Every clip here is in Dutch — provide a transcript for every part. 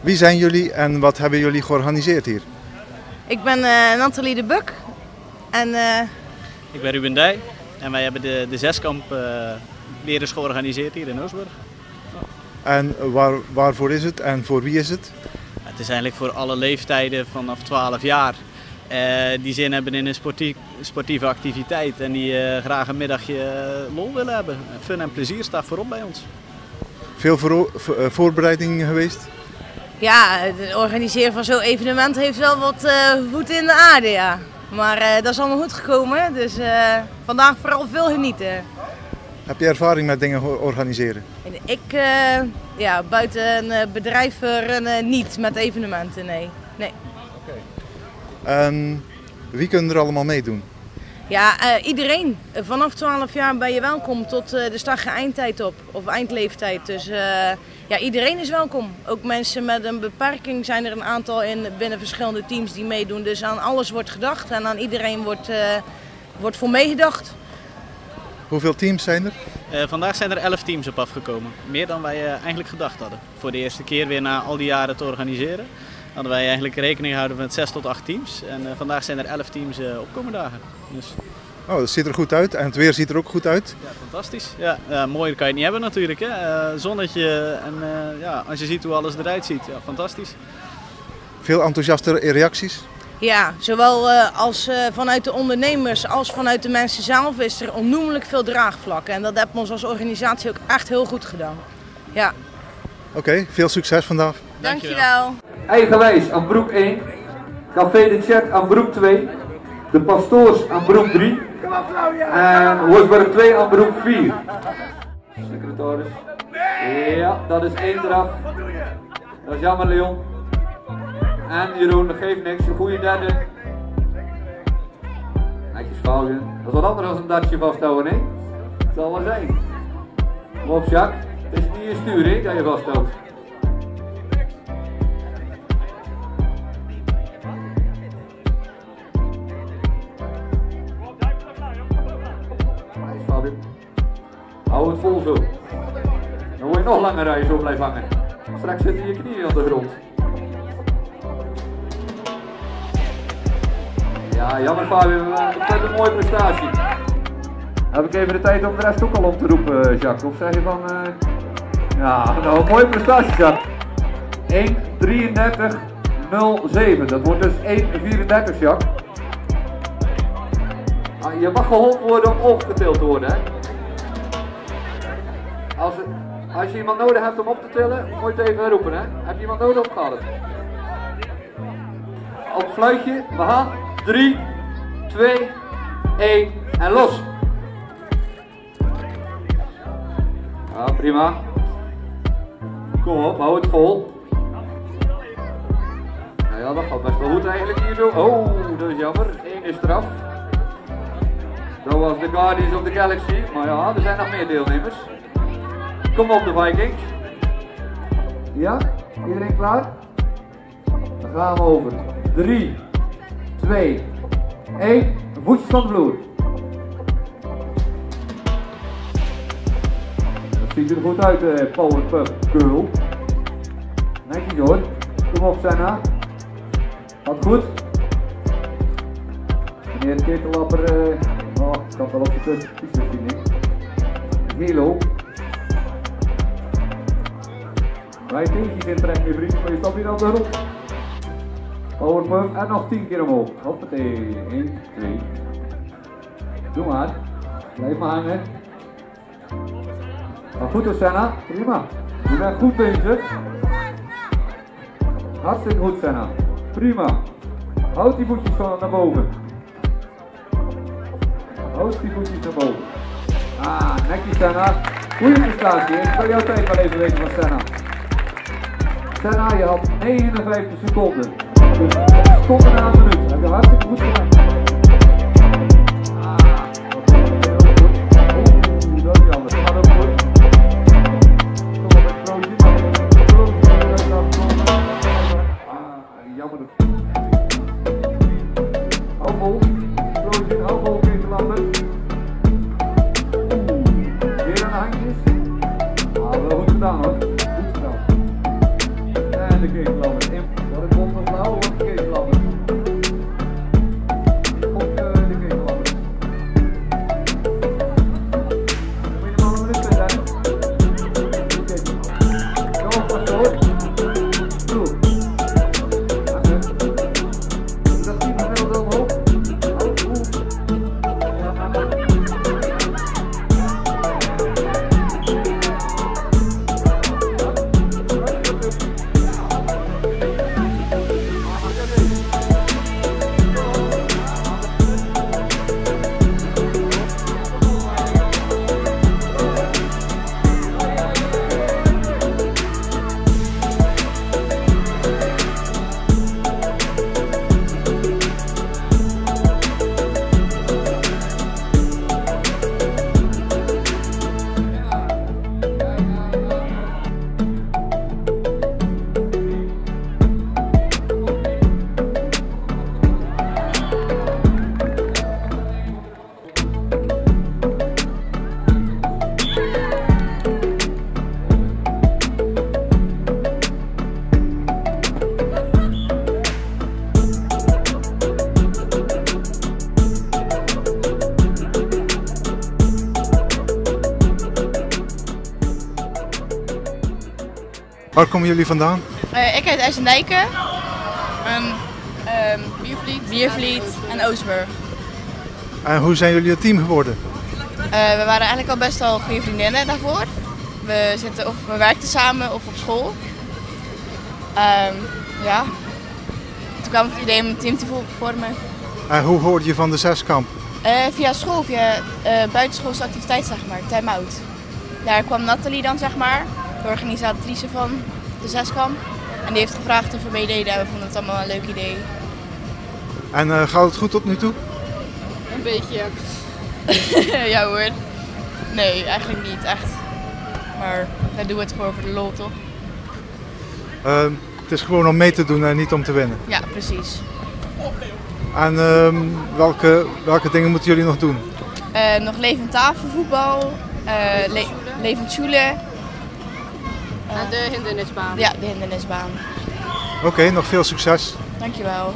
Wie zijn jullie en wat hebben jullie georganiseerd hier? Ik ben Nathalie de Buk en ik ben Ruben Dij en wij hebben de zeskamp weer eens georganiseerd hier in Oostburg. En waarvoor is het en voor wie is het? Het is eigenlijk voor alle leeftijden vanaf 12 jaar die zin hebben in een sportieve activiteit en die graag een middagje lol willen hebben. Fun en plezier staat voorop bij ons. Veel voorbereiding geweest? ja, het organiseren van zo'n evenement heeft wel wat voeten in de aarde, ja. Maar dat is allemaal goed gekomen, dus vandaag vooral veel genieten. Heb je ervaring met dingen organiseren? Ik, ja, buiten een bedrijf runnen niet met evenementen, nee. Wie kunnen er allemaal meedoen? Ja, iedereen. Vanaf 12 jaar ben je welkom tot de start- en eindtijd op, of eindleeftijd. Dus ja, iedereen is welkom. Ook mensen met een beperking zijn er een aantal binnen verschillende teams die meedoen. Dus aan alles wordt gedacht en aan iedereen wordt voor meegedacht. Hoeveel teams zijn er? Vandaag zijn er 11 teams op afgekomen. Meer dan wij eigenlijk gedacht hadden. Voor de eerste keer weer na al die jaren te organiseren hadden wij eigenlijk rekening gehouden met 6 tot 8 teams. En vandaag zijn er 11 teams op komende dagen. Dus... Oh, dat ziet er goed uit en het weer ziet er ook goed uit. Ja, fantastisch. Ja, mooier kan je het niet hebben natuurlijk. Hè? Zonnetje en ja, als je ziet hoe alles eruit ziet, ja, fantastisch. Veel enthousiaste reacties? Ja, zowel als vanuit de ondernemers als vanuit de mensen zelf is er onnoemelijk veel draagvlak. En dat hebben we ons als organisatie ook echt heel goed gedaan. Ja. Oké, veel succes vandaag. Dankjewel. Eigenwijs aan broek 1, Café de Chat aan broek 2, de Pastoors aan broek 3 en Horsburg 2 aan broek 4. Secretaris. Ja, dat is 1 eraf. Dat is jammer, Leon. En Jeroen, dat geeft niks. Een goede derde. Netjes foutje. Dat is wat anders dan een datje vasthouden, hè? Dat zal wel zijn. Kom op, Jacques. Het is niet je stuur, hè, dat je vasthoudt. Nice, Fabio. Hou het vol zo. Dan word je nog langer als je zo blijft hangen. Straks zitten je knieën op de grond. Ja, jammer Fabio, dat is een mooie prestatie. Heb ik even de tijd om de rest ook al op te roepen, Jacques? Of zeg je van... Ja, nou een mooie prestatie, Jacques. 1:33:07, dat wordt dus 1:34, Jacques. Ah, je mag geholpen worden om opgetild te worden, hè. Als je iemand nodig hebt om op te tillen, moet je het even roepen, hè. Heb je iemand nodig opgehaald? Op het fluitje, we gaan. 3, 2, 1 en los. Ja, prima. Kom op, hou het vol. Nou ja, dat gaat best wel goed eigenlijk hier zo. Oh, dat is jammer. 1 is eraf. Dat was de Guardians of the Galaxy. Maar ja, er zijn nog meer deelnemers. Kom op de Vikings. Ja, iedereen klaar? Dan gaan we over. 3, 2, 1, voetjes van de vloer. Dat ziet er goed uit, Powerpuff Girl. Netjes hoor. Kom op, Senna. Gaat goed. Meneer de ketelapper, oh, ik kan wel op de t-shirt zien, hè. Halo. Wij teentjes intrekken, mijn vriend, maar je stapt hier aan de grond. Powerpuff en nog 10 keer omhoog. Hoppatee. 1, 2. Doe maar. Blijf maar hangen. Gaat goed hoor, Senna. Prima. Je bent goed bezig. Hartstikke goed, Senna. Prima. Houd die voetjes van naar boven. Houd die voetjes naar boven. Ah, netjes, Senna. Goeie prestatie. Ik wil jouw tijd wel even weten van Senna. Senna, je had 59 seconden. Dus stond er na een minuut. Heb je hartstikke goed gedaan. Ah, dat is heel goed. Oeh, dat is jammer. Dat gaat ook goed. Kom op, explosie. Ah, jammer. Hou vol. Explosie, hou vol, ketelapper. Weer aan de handjes. Ah, wel goed gedaan hoor. Goed gedaan. En de ketel. Waar komen jullie vandaan? Ik uit IJsendijken, Biervliet en Oostburg. En hoe zijn jullie het team geworden? We waren eigenlijk al best wel goede vriendinnen daarvoor. We werkten samen of op school. Ja. Toen kwam het idee om een team te vormen. En hoe hoorde je van de zeskamp? Via school, via buitenschoolse activiteit, zeg maar, Time Out. Daar kwam Nathalie dan, zeg maar, de organisatrice van de zeskamp. En die heeft gevraagd of we meededen en we vonden het allemaal een leuk idee. En gaat het goed tot nu toe? Een beetje. Ja hoor. Nee, eigenlijk niet echt. Maar daar doen we het voor de lol, toch? Het is gewoon om mee te doen en niet om te winnen. Ja, precies. En welke dingen moeten jullie nog doen? Nog levend tafelvoetbal, levend schoelen. En de hindernisbaan. Ja, de hindernisbaan. Oké, nog veel succes. Dankjewel.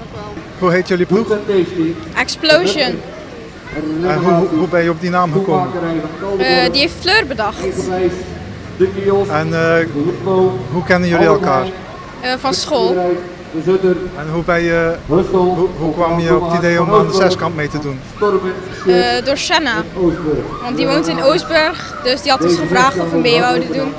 Hoe heet jullie ploeg? Explosion. En hoe ben je op die naam gekomen? Die heeft Fleur bedacht. En hoe kennen jullie elkaar? Van school. En hoe kwam je op het idee om aan de zeskamp mee te doen? Door Shanna. Want die woont in Oostburg. Dus die had ons gevraagd of we mee wouden doen.